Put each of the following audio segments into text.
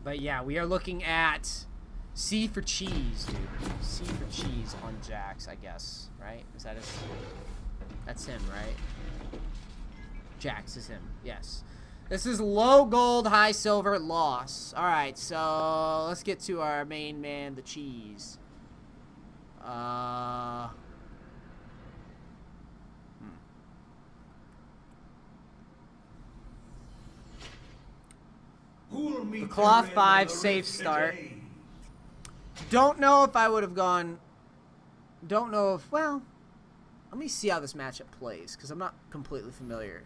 But yeah, we are looking at C for cheese, dude. C for cheese on Jax, I guess. Right? Is that his? That's him, right? Jax is him. Yes. This is low gold, high silver, loss. Alright, so let's get to our main man, the cheese. The cloth 5 safe start. Don't know if I would have gone. Don't know if. Well, let me see how this matchup plays because I'm not completely familiar.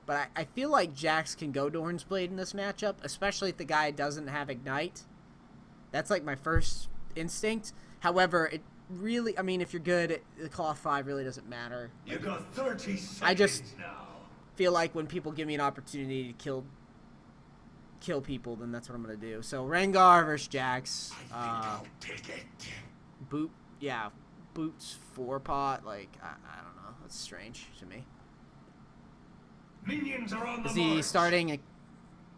But I feel like Jax can go Dorn's Blade in this matchup, especially if the guy doesn't have Ignite. That's like my first instinct. However, it really, I mean, if you're good, the Cloth 5 really doesn't matter. You got 30 seconds I just now. feel like when people give me an opportunity to kill people, then that's what I'm going to do. So, Rengar versus Jax. I'll take it. Boot, yeah, Boots 4-pot, like, I don't know. That's strange to me. Minions are on the Is he march. starting a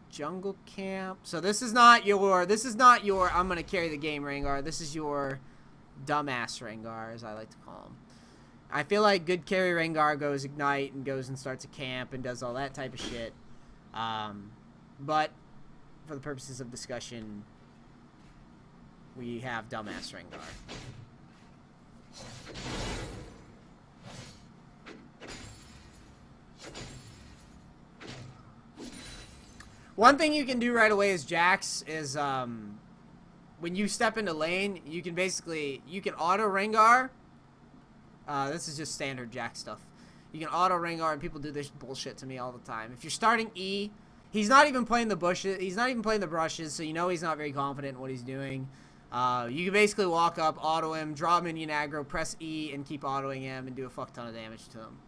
jungle camp? So this is not your, I'm going to carry the game Rengar. This is your dumbass Rengar, as I like to call him. I feel like good carry Rengar goes Ignite and goes and starts a camp and does all that type of shit. But for the purposes of discussion, we have dumbass Rengar. One thing you can do right away as Jax is when you step into lane, you can auto Rengar. This is just standard Jax stuff. You can auto Rengar, and people do this bullshit to me all the time. If you're starting E, he's not even playing the bushes. He's not even playing the brushes, so you know he's not very confident in what he's doing. You can basically walk up, auto him, draw minion aggro, press E, and keep autoing him, and do a fuck ton of damage to him.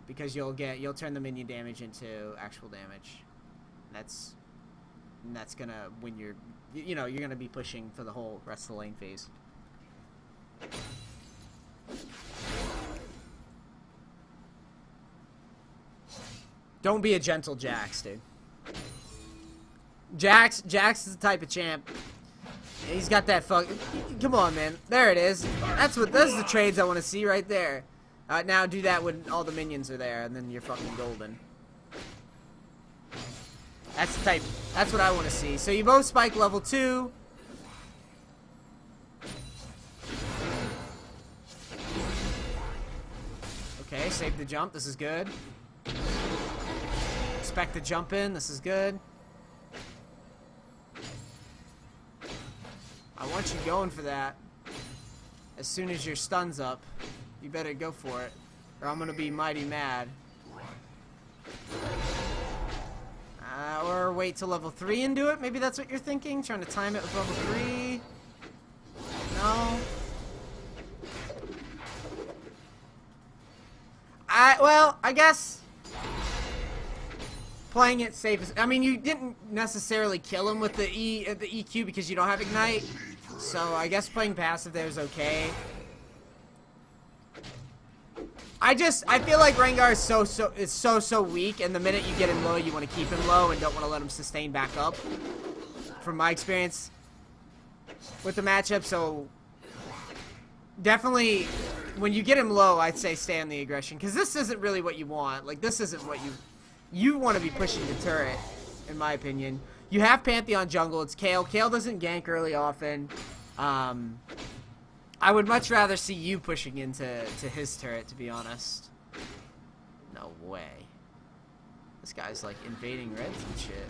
Because you'll turn the minion damage into actual damage. That's gonna when you're gonna be pushing for the whole rest of the lane phase. Don't be a gentle Jax, dude. Jax is the type of champ. He's got that fuck. Come on, man. There it is. Those are the trades I want to see right there. Now do that when all the minions are there, and then you're fucking golden. That's the type. That's what I want to see. So you both spike level 2. Okay, save the jump. This is good. Expect the jump in. This is good. I want you going for that. As soon as your stun's up, you better go for it, or I'm gonna be mighty mad. Or wait till level 3 and do it. Maybe that's what you're thinking. Trying to time it with level 3. No. I guess playing it safe is, I mean, you didn't necessarily kill him with the EQ because you don't have Ignite. So I guess playing passive there is okay. I feel like Rengar is so weak, and the minute you get him low, you want to keep him low and don't want to let him sustain back up. From my experience with the matchup, so definitely when you get him low, I'd say stay on the aggression, because this isn't really what you want. Like, this isn't what you want to be pushing the turret, in my opinion. You have Pantheon jungle. It's Kayle. Kayle doesn't gank early often. I would much rather see you pushing into his turret, to be honest. No way. This guy's like invading reds and shit.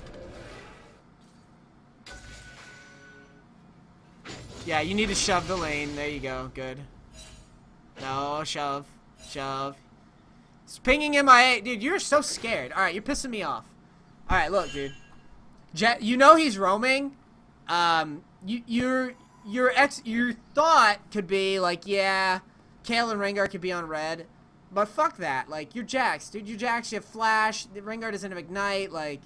Yeah, you need to shove the lane. There you go. Good. No, shove. Shove. It's pinging MIA. Dude, you're so scared. Alright, you're pissing me off. Alright, look, dude. You know he's roaming. Your thought could be like, yeah, Kayle and Rengar could be on red, but fuck that. Like, you're Jax, dude. You're Jax. You have flash. Rengar doesn't have Ignite. Like,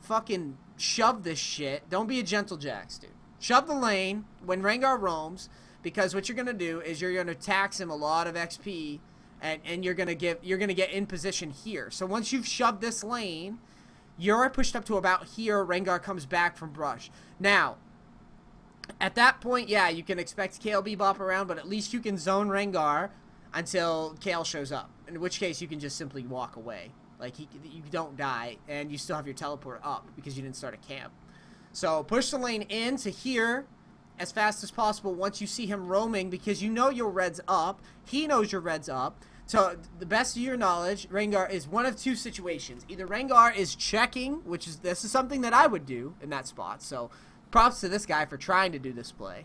fucking shove this shit. Don't be a gentle Jax, dude. Shove the lane when Rengar roams, because what you're gonna do is you're gonna tax him a lot of XP, and you're gonna get in position here. So once you've shoved this lane, You're pushed up to about here. Rengar comes back from brush. Now, at that point, yeah, you can expect Kayle Bebop around, but at least you can zone Rengar until Kayle shows up. In which case, you can just simply walk away. Like, you don't die, and you still have your teleport up because you didn't start a camp. So, push the lane in to here as fast as possible once you see him roaming, because you know your red's up. He knows your red's up. So, the best of your knowledge, Rengar is one of two situations. Either Rengar is checking, this is something that I would do in that spot. So, props to this guy for trying to do this play.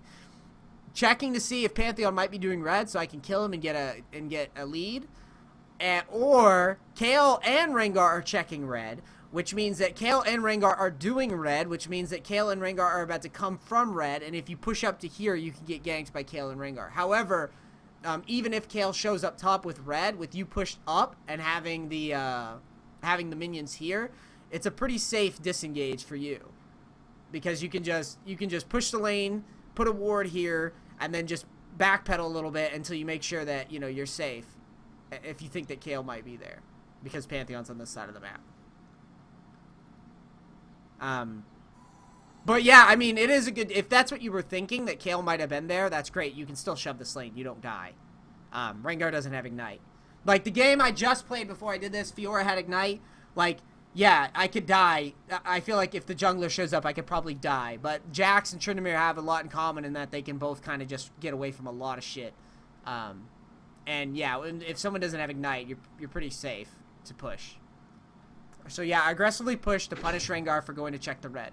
Checking to see if Pantheon might be doing red so I can kill him and get a lead. Or Kayle and Rengar are checking red, which means that Kayle and Rengar are doing red, which means that Kayle and Rengar are about to come from red, and if you push up to here, you can get ganked by Kayle and Rengar. However, even if Kayle shows up top with red, with you pushed up and having the minions here, it's a pretty safe disengage for you, because you can just push the lane, put a ward here, and then just backpedal a little bit until you make sure that you're safe. If you think that Kayle might be there, because Pantheon's on this side of the map. But yeah, I mean, it is a good, if that's what you were thinking, that Kayle might have been there, that's great. You can still shove this lane. You don't die. Rengar doesn't have Ignite. Like, the game I just played before I did this, Fiora had Ignite. Like, yeah, I could die. I feel like if the jungler shows up, I could probably die. But Jax and Tryndamere have a lot in common in that they can both kind of just get away from a lot of shit. And yeah, if someone doesn't have Ignite, you're pretty safe to push. So yeah, aggressively push to punish Rengar for going to check the red.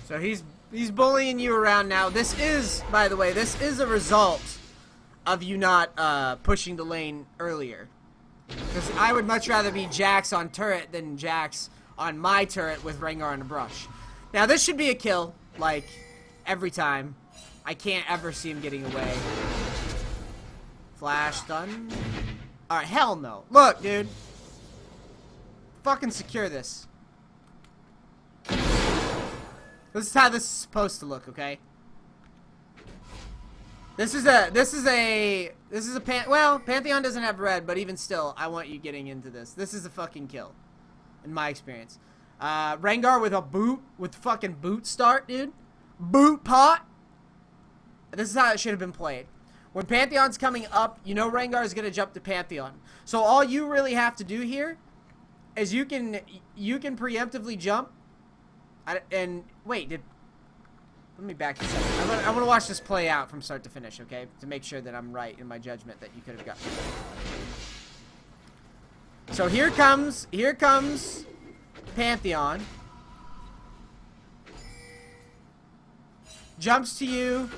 So he's bullying you around now. This is, by the way, this is a result of you not pushing the lane earlier. Because I would much rather be Jax on turret than Jax on my turret with Rengar on the brush. Now this should be a kill, like, every time. I can't ever see him getting away. Flash stun. Alright, hell no. Look, dude. Fucking secure this. This is how this is supposed to look, okay? Well, Pantheon doesn't have red, but even still, I want you getting into this. This is a fucking kill, in my experience. Rengar with fucking boot start, dude. Boot pot. This is how it should have been played. When Pantheon's coming up, you know Rengar is gonna jump to Pantheon. So all you really have to do here is you can preemptively jump. And wait, let me back this up. I want to watch this play out from start to finish, okay? To make sure that I'm right in my judgment that you could have gotten. So here comes Pantheon. Jumps to you.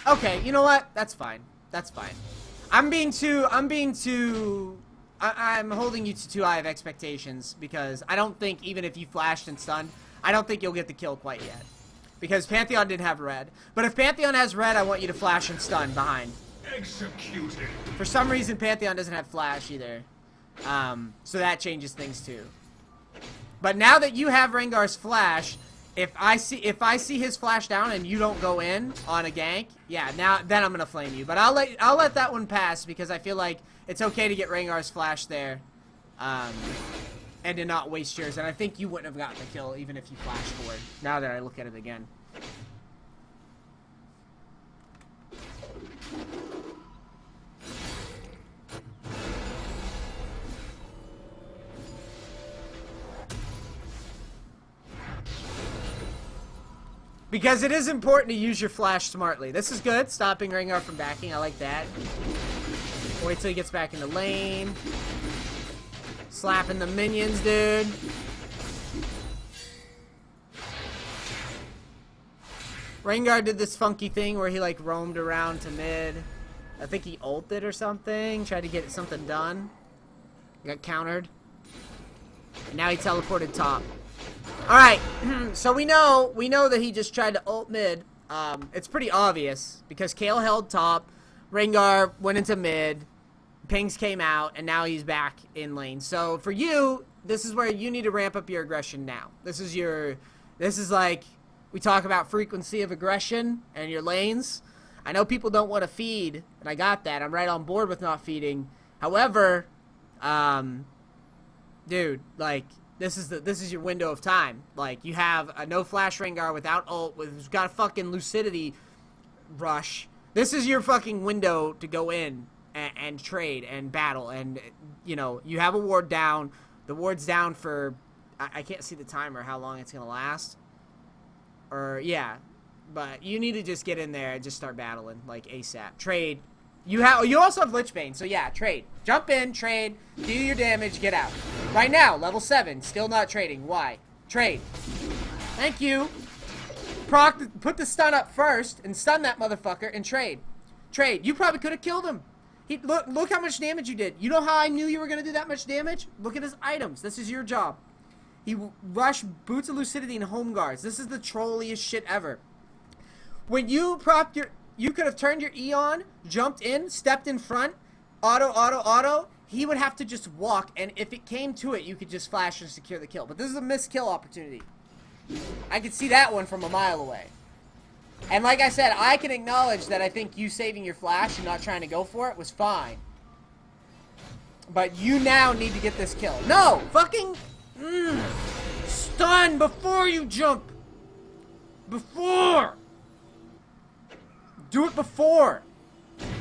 Okay, you know what? That's fine. That's fine. I'm holding you to too high of expectations, because I don't think, even if you flashed and stunned, I don't think you'll get the kill quite yet. Because Pantheon didn't have red. But if Pantheon has red, I want you to flash and stun behind. Executed. For some reason, Pantheon doesn't have flash either. So that changes things too. But now that you have Rengar's flash, if I see his flash down and you don't go in on a gank, yeah, then I'm gonna flame you. But I'll let that one pass, because I feel like it's okay to get Rengar's flash there, and to not waste yours. And I think you wouldn't have gotten the kill even if you flashed forward. Now that I look at it again. Because it is important to use your flash smartly. This is good, stopping Rengar from backing. I like that. Wait till he gets back in the lane. Slapping the minions, dude. Rengar did this funky thing where he like roamed around to mid. I think he ulted or something. Tried to get something done. Got countered. And now he teleported top. Alright, so we know that he just tried to ult mid. It's pretty obvious because Kayle held top, Rengar went into mid, Pings came out, and now he's back in lane. So for you, this is where you need to ramp up your aggression now. This is like, we talk about frequency of aggression and your lanes. I know people don't want to feed, and I got that. I'm right on board with not feeding. However, dude, like, this is your window of time. Like, you have a no flash Rengar without ult, who's got a fucking lucidity rush. This is your fucking window to go in and trade and battle, and you know, you have a ward down. The ward's down for, I can't see the timer how long it's gonna last, or yeah, but you need to just get in there and just start battling like ASAP. Trade. You also have Lich Bane, so yeah, trade. Jump in, trade, do your damage, get out. Right now, level 7, still not trading. Why? Trade. Thank you. Put the stun up first and stun that motherfucker and trade. Trade. You probably could have killed him. Look how much damage you did. You know how I knew you were going to do that much damage? Look at his items. This is your job. He rushed Boots of Lucidity and Home Guards. This is the trolliest shit ever. When you propped you could have turned your E on, jumped in, stepped in front, auto. He would have to just walk, and if it came to it, you could just flash and secure the kill. But this is a missed kill opportunity. I could see that one from a mile away. And like I said, I can acknowledge that I think you saving your flash and not trying to go for it was fine. But you now need to get this kill. No! Fucking... stun before you jump! Before! Do it before!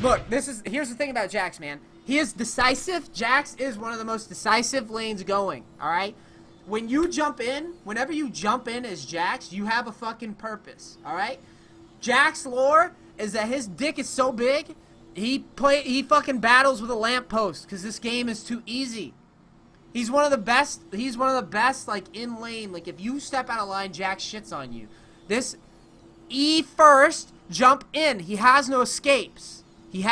Look, here's the thing about Jax, man. He is decisive. Jax is one of the most decisive lanes going, alright? When you jump in, whenever you jump in as Jax, you have a fucking purpose, alright? Jax lore is that his dick is so big, he fucking battles with a lamppost because this game is too easy. He's one of the best, like, in lane. Like, if you step out of line, Jax shits on you. This E first, jump in. He has no escapes. The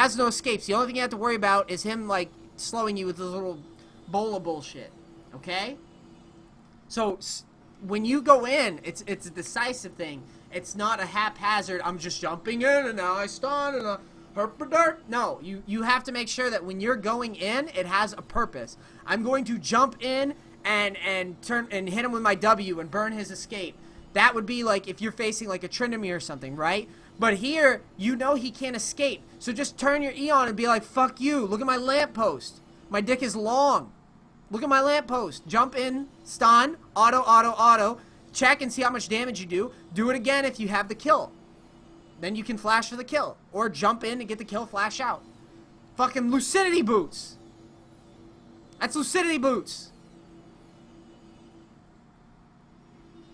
only thing you have to worry about is him, like, slowing you with this little bowl of bullshit. Okay? So, when you go in, it's a decisive thing. It's not a haphazard, I'm just jumping in and now I stun and herp-a-dart. No, you have to make sure that when you're going in, it has a purpose. I'm going to jump in and turn and hit him with my W and burn his escape. That would be like if you're facing like a Tryndamere or something, right? But here, you know he can't escape. So just turn your E on and be like, fuck you, look at my lamppost. My dick is long. Look at my lamppost. Jump in, stun, auto. Check and see how much damage you do. Do it again if you have the kill. Then you can flash for the kill. Or jump in and get the kill, flash out. Fucking Lucidity Boots. That's Lucidity Boots.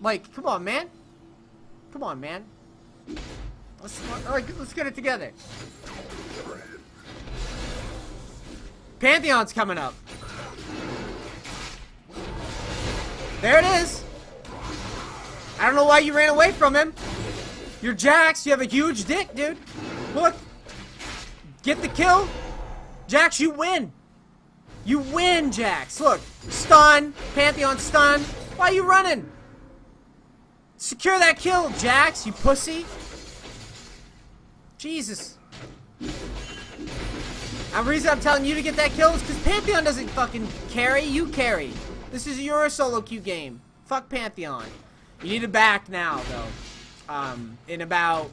Like, come on, man. Come on, man. Let's get it together. Pantheon's coming up. There it is. I don't know why you ran away from him. You're Jax. You have a huge dick, dude. Look. Get the kill. Jax, you win. You win, Jax. Look. Stun. Pantheon stun. Why are you running? Secure that kill, Jax, you pussy. Jesus. The reason I'm telling you to get that kill is because Pantheon doesn't fucking carry. You carry. This is your solo queue game. Fuck Pantheon. You need to back now, though. In about...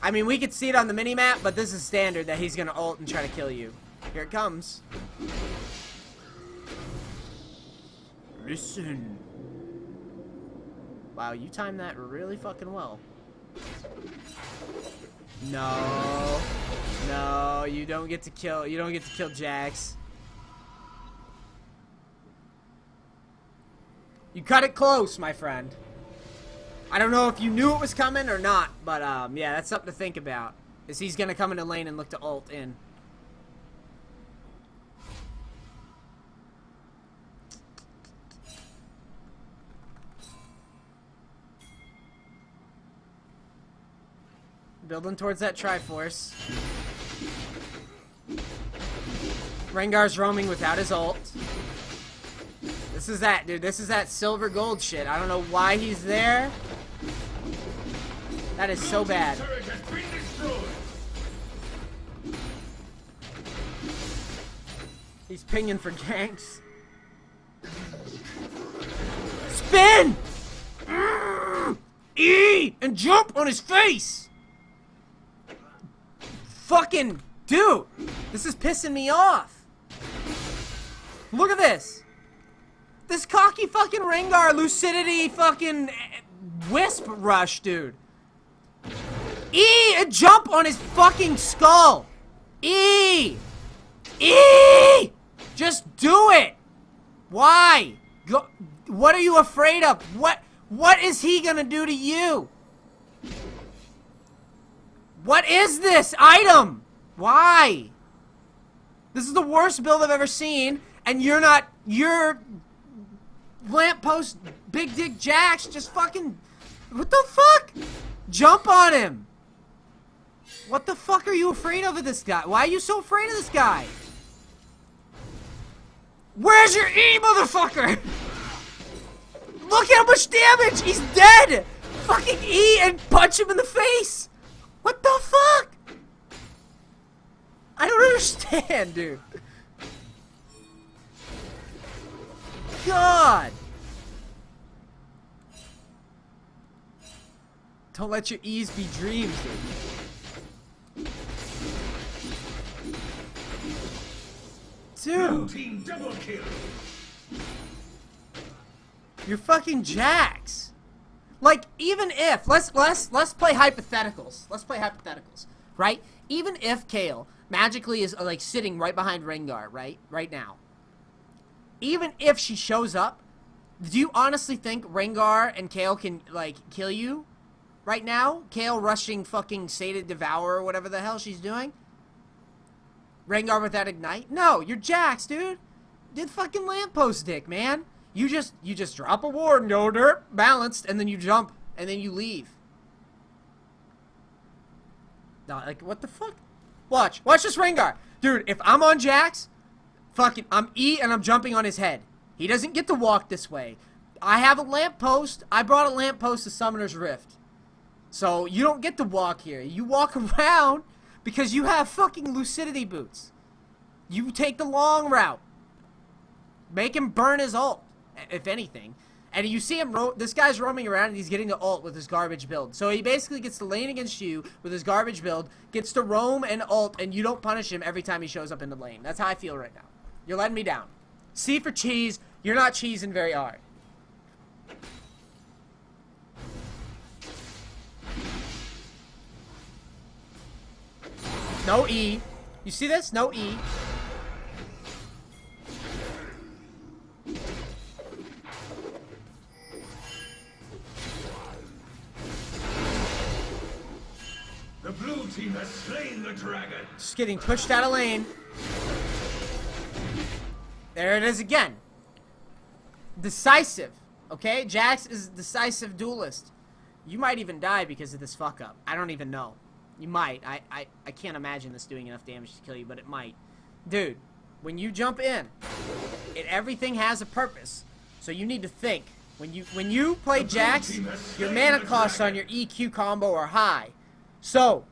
I mean, we could see it on the minimap, but this is standard that he's gonna ult and try to kill you. Here it comes. Listen. Wow, you timed that really fucking well. No. No, you don't get to kill. You don't get to kill Jax. You cut it close, my friend. I don't know if you knew it was coming or not, but yeah, that's something to think about. Is he's gonna come into lane and look to ult in. Building towards that Triforce. Rengar's roaming without his ult. This is that, dude. This is that silver gold shit. I don't know why he's there. That is so bad. He's pinging for ganks. Spin! E! And jump on his face! Fucking dude! This is pissing me off. Look at this. This cocky fucking Rengar lucidity fucking wisp rush, dude. E! And jump on his fucking skull! E! E! Just do it! Why? Go. What are you afraid of? What is he gonna do to you? What is this item? Why? This is the worst build I've ever seen, and you're lamppost big dick Jax just fucking, what the fuck? Jump on him. What the fuck are you afraid of this guy? Why are you so afraid of this guy? Where's your E, motherfucker? Look at how much damage! He's dead! Fucking E and punch him in the face! What the fuck? I don't understand, dude. God! Don't let your E's be dreams, dude. Blue team double kill. You're fucking Jax. Like, even if let's play hypotheticals. Let's play hypotheticals, right? Even if Kayle magically is like sitting right behind Rengar, right now. Even if she shows up, do you honestly think Rengar and Kayle can like kill you right now? Kayle rushing fucking Sated Devour or whatever the hell she's doing. Rengar with that ignite? No, you're Jax, dude. Did fucking lamppost dick, man. You just drop a ward and go derp, balanced, and then you jump, and then you leave. Nah, like, what the fuck? Watch this Rengar. Dude, if I'm on Jax, fucking, I'm E and I'm jumping on his head. He doesn't get to walk this way. I have a lamppost. I brought a lamppost to Summoner's Rift. So, you don't get to walk here. You walk around because you have fucking lucidity boots. You take the long route. Make him burn his ult, if anything. And you see him, this guy's roaming around and he's getting the ult with his garbage build. So he basically gets to lane against you with his garbage build, gets to roam and ult, and you don't punish him every time he shows up in the lane. That's how I feel right now. You're letting me down. C for cheese. You're not cheesing very hard. No E. You see this? No E. The blue team has slain the dragon. Just getting pushed out of lane. There it is again. Decisive. Okay? Jax is a decisive duelist. You might even die because of this fuck up. I don't even know. You might. I can't imagine this doing enough damage to kill you, but it might. Dude, when you jump in, everything has a purpose. So you need to think. When you play Jax, your mana costs on your EQ combo are high. So,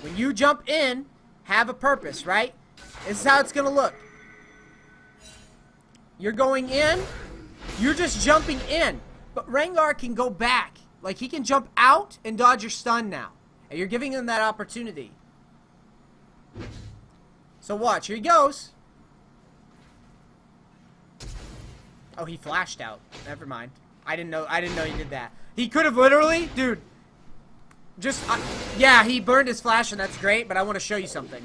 when you jump in, have a purpose, right? This is how it's gonna look. You're going in, you're just jumping in. But Rengar can go back. Like, he can jump out and dodge your stun now. And you're giving him that opportunity. So watch, here he goes. Oh, he flashed out. Never mind. I didn't know he did that. He could have literally, dude. Just, yeah, he burned his flash and that's great, but I want to show you something.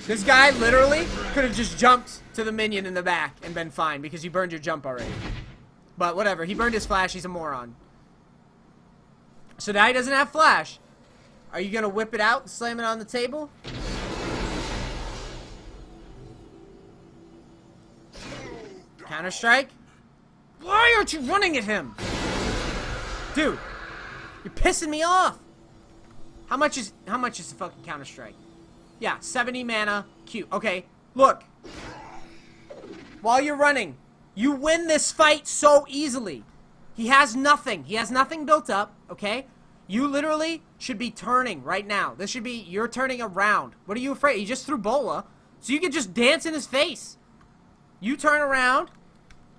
This guy literally could have just jumped to the minion in the back and been fine because you burned your jump already. But whatever, he burned his flash, he's a moron. So now he doesn't have flash. Are you gonna whip it out and slam it on the table? Counter-strike? Why aren't you running at him? Dude, you're pissing me off. How much is the fucking Counter-strike? Yeah, 70 mana, Q. Okay, look. While you're running, you win this fight so easily. He has nothing. He has nothing built up, okay? You literally should be turning right now. This should be, you're turning around. What are you afraid? He just threw Bola. So you can just dance in his face. You turn around.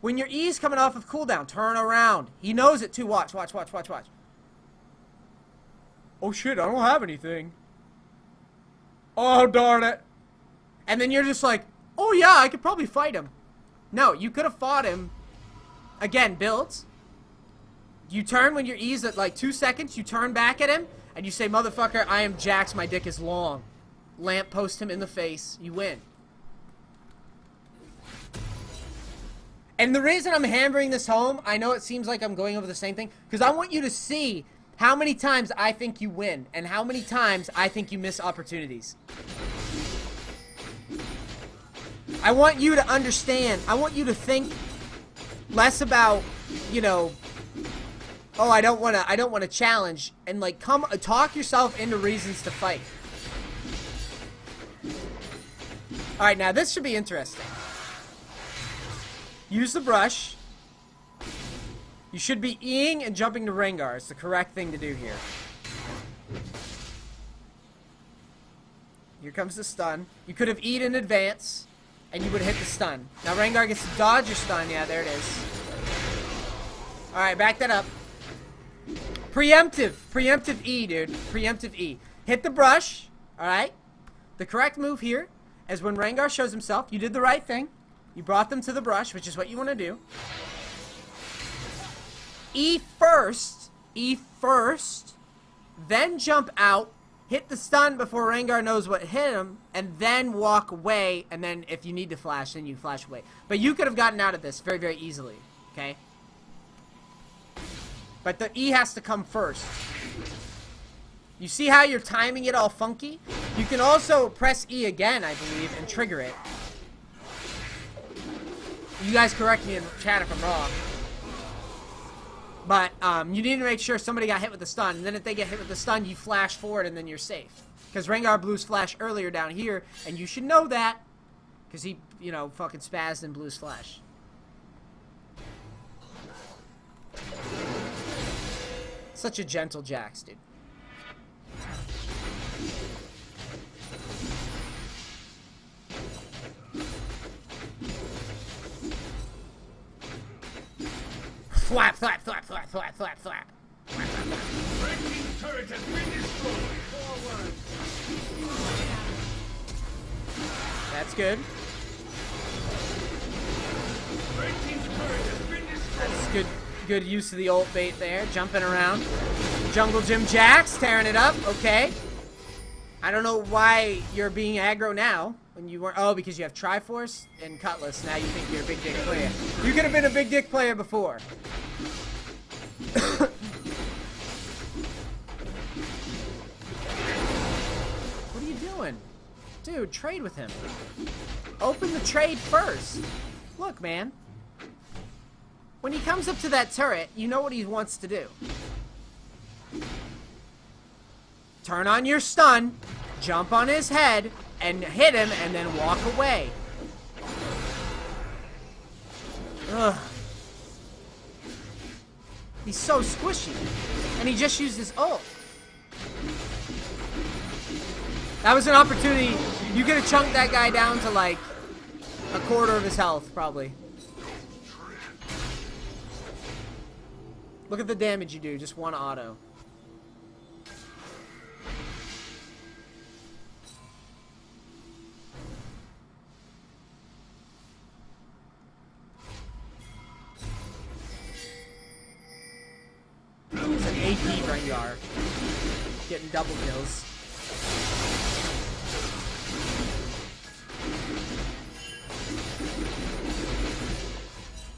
When your E's coming off of cooldown, turn around. He knows it too. Watch, watch, watch, watch, watch. Oh shit, I don't have anything. Oh, darn it. And then you're just like, oh yeah, I could probably fight him. No, you could have fought him. Again, builds. You turn when your E's at like 2 seconds, you turn back at him, and you say, motherfucker, I am Jax, my dick is long. Lamp post him in the face, you win. And the reason I'm hammering this home, I know it seems like I'm going over the same thing, because I want you to see how many times I think you win, and how many times I think you miss opportunities. I want you to understand, I want you to think less about, you know, oh, I don't want to challenge, and like talk yourself into reasons to fight. All right, now this should be interesting. Use the brush. You should be Eing and jumping to Rengar. It's the correct thing to do here. Here comes the stun. You could have E'd in advance, and you would have hit the stun. Now Rengar gets to dodge your stun. Yeah, there it is. All right, back that up. Preemptive E, dude. Preemptive E. Hit the brush. All right. The correct move here is when Rengar shows himself. You did the right thing. You brought them to the brush, which is what you want to do. E first. E first. Then jump out. Hit the stun before Rengar knows what hit him. And then walk away. And then if you need to flash, then you flash away. But you could have gotten out of this very, very easily. Okay? But the E has to come first. You see how you're timing it all funky? You can also press E again, I believe, and trigger it. You guys correct me in the chat if I'm wrong. But you need to make sure somebody got hit with the stun. And then if they get hit with the stun, you flash forward and then you're safe. Because Rengar blew his flash earlier down here. And you should know that. Because he, you know, fucking spazzed and blew his flash. Such a gentle Jax, dude. Flap, flap, flap, flap, flap, flap, flap. Red team's turret has been destroyed. Forward. That's good. Red team's turret has been destroyed. That's good. Good use of the ult bait there. Jumping around. Jungle Gym Jax tearing it up. Okay. I don't know why you're being aggro now. When you weren't. Oh, because you have Triforce and Cutlass. Now you think you're a big dick player. You could have been a big dick player before. What are you doing? Dude, trade with him. Open the trade first. Look, man. When he comes up to that turret, you know what he wants to do. Turn on your stun, jump on his head, and hit him, and then walk away. Ugh. He's so squishy. And he just used his ult. That was an opportunity. You could have chunked that guy down to like a quarter of his health, probably. Look at the damage you do, just one auto. It's an AP Rengar. Getting double kills.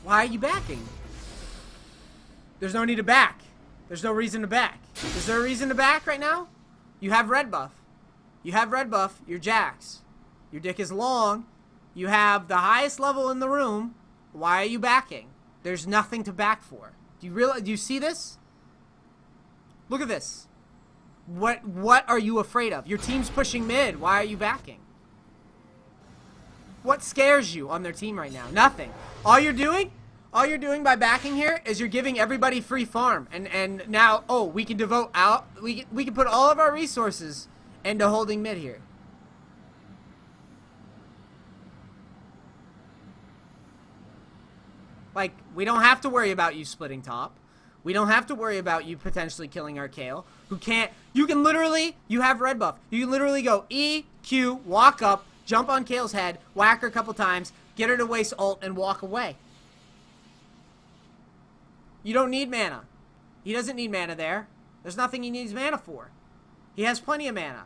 Why are you backing? There's no need to back. There's no reason to back. Is there a reason to back right now? You have red buff. You have red buff. You're Jax. Your dick is long. You have the highest level in the room. Why are you backing? There's nothing to back for. Do you realize? Do you see this? Look at this. What are you afraid of? Your team's pushing mid. Why are you backing? What scares you on their team right now? Nothing. All you're doing by backing here is you're giving everybody free farm. And now, oh, we can devote out, we can put all of our resources into holding mid here. Like, we don't have to worry about you splitting top. We don't have to worry about you potentially killing our Kale, who can't... You can literally... You have red buff. You can literally go E, Q, walk up, jump on Kale's head, whack her a couple times, get her to waste ult, and walk away. You don't need mana. He doesn't need mana there. There's nothing he needs mana for. He has plenty of mana.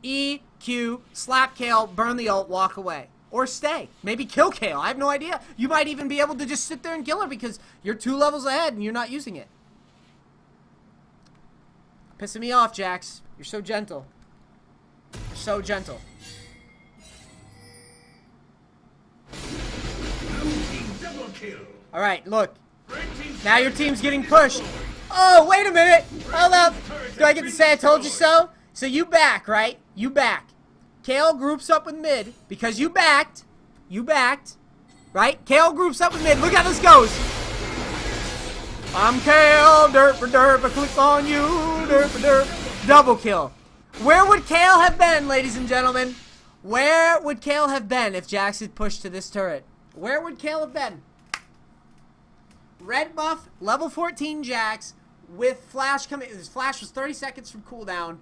E, Q, slap Kale, burn the ult, walk away. Or stay. Maybe kill Kale. I have no idea. You might even be able to just sit there and kill her because you're 2 levels ahead and you're not using it. Pissing me off, Jax. You're so gentle. You're so gentle. Alright, look. Now your team's getting pushed. Oh, wait a minute. Hold up. Do I get to say I told you so? So you back, right? You back. Kale groups up with mid because you backed. You backed. Right? Kale groups up with mid. Look how this goes. I'm Kale. Derp for derp. I click on you. Derp for derp. Double kill. Where would Kale have been, ladies and gentlemen? Where would Kale have been if Jax had pushed to this turret? Where would Kale have been? Red buff, level 14 Jax, with flash coming. His flash was 30 seconds from cooldown.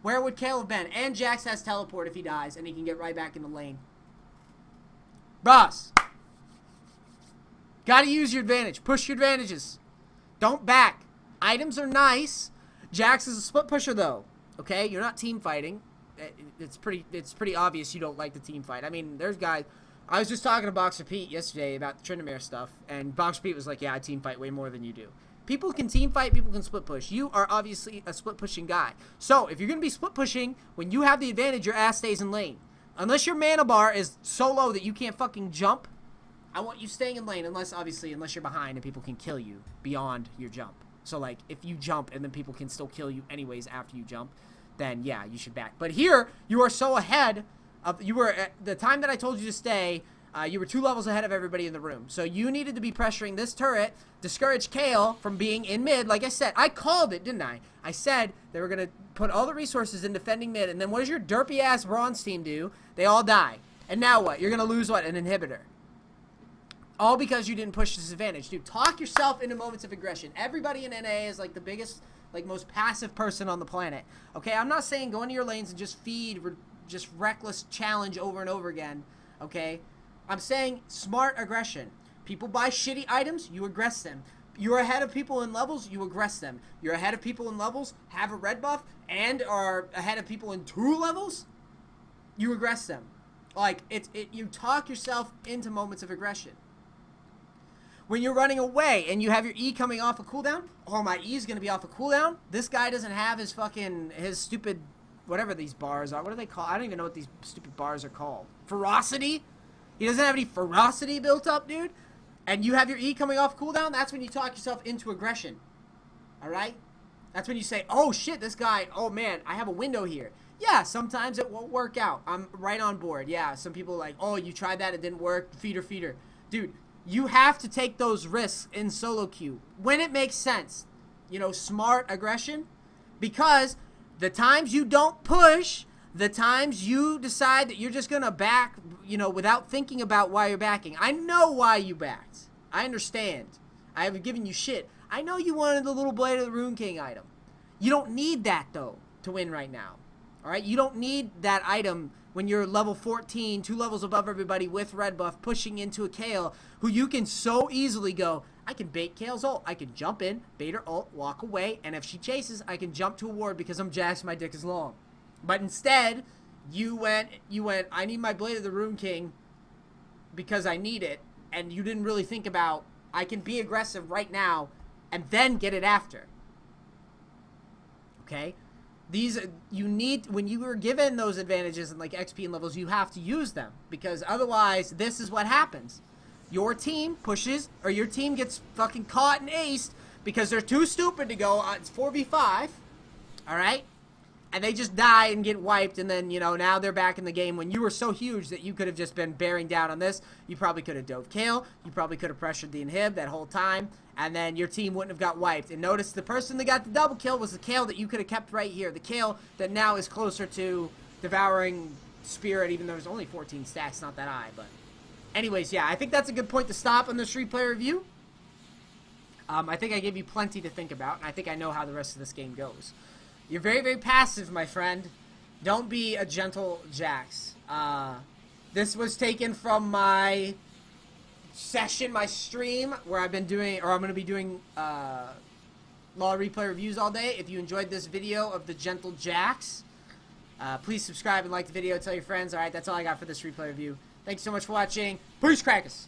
Where would Kale have been? And Jax has teleport if he dies, and he can get right back in the lane. Boss. Gotta use your advantage. Push your advantages. Don't back. Items are nice. Jax is a split pusher, though. Okay? You're not team fighting. It's pretty obvious you don't like the team fight. I mean, there's guys... I was just talking to Boxer Pete yesterday about the Tryndamere stuff, and Boxer Pete was like, yeah, I team fight way more than you do. People can team fight, people can split push. You are obviously a split pushing guy. So, if you're going to be split pushing, when you have the advantage, your ass stays in lane. Unless your mana bar is so low that you can't fucking jump, I want you staying in lane, unless you're behind and people can kill you beyond your jump. So, like, if you jump and then people can still kill you anyways after you jump, then, yeah, you should back. But here, you are so ahead of... You were... At the time that I told you to stay... you were 2 levels ahead of everybody in the room. So you needed to be pressuring this turret, discourage Kale from being in mid. Like I said, I called it, didn't I? I said they were going to put all the resources in defending mid. And then what does your derpy-ass bronze team do? They all die. And now what? You're going to lose what? An inhibitor. All because you didn't push this advantage. Dude, talk yourself into moments of aggression. Everybody in NA is like the biggest, like most passive person on the planet. Okay, I'm not saying go into your lanes and just feed, just reckless challenge over and over again. Okay? I'm saying smart aggression. People buy shitty items, you aggress them. You're ahead of people in levels, you aggress them. You're ahead of people in levels, have a red buff, and are ahead of people in 2 levels, you aggress them. Like, you talk yourself into moments of aggression. When you're running away and you have your E coming off a cooldown, oh, my E is going to be off a cooldown. This guy doesn't have his stupid, whatever these bars are. What are they called? I don't even know what these stupid bars are called. Ferocity? He doesn't have any ferocity built up, dude. And you have your E coming off cooldown, that's when you talk yourself into aggression. Alright? That's when you say, oh shit, this guy, oh man, I have a window here. Yeah, sometimes it won't work out. I'm right on board. Yeah, some people are like, oh, you tried that, it didn't work. Feeder. Dude, you have to take those risks in solo queue when it makes sense. You know, smart aggression. Because the times you don't push... The times you decide that you're just going to back, you know, without thinking about why you're backing. I know why you backed. I understand. I haven't given you shit. I know you wanted the little Blade of the Rune King item. You don't need that, though, to win right now. All right? You don't need that item when you're level 14, 2 levels above everybody with red buff, pushing into a Kale, who you can so easily go, I can bait Kale's ult. I can jump in, bait her ult, walk away, and if she chases, I can jump to a ward because I'm Jax, my dick is long. But instead, you went, I need my Blade of the Rune King because I need it. And you didn't really think about, I can be aggressive right now and then get it after. Okay? When you were given those advantages in like XP and levels, you have to use them. Because otherwise, this is what happens. Your team pushes, or your team gets fucking caught and aced because they're too stupid to go, it's 4v5. Alright? And they just die and get wiped, and then, you know, now they're back in the game when you were so huge that you could have just been bearing down on this. You probably could have dove Kale. You probably could have pressured the inhib that whole time, and then your team wouldn't have got wiped. And notice the person that got the double kill was the Kale that you could have kept right here. The Kale that now is closer to Devouring Spirit, even though there's only 14 stacks, not that high, but Anyways, yeah, I think that's a good point to stop on this replay review. I think I gave you plenty to think about, and I think I know how the rest of this game goes. You're very, very passive, my friend. Don't be a gentle Jax. This was taken from my session, my stream, where I've been doing, or I'm going to be doing LoL replay reviews all day. If you enjoyed this video of the gentle Jax, please subscribe and like the video. Tell your friends. All right, that's all I got for this replay review. Thanks so much for watching. Peace, crackers.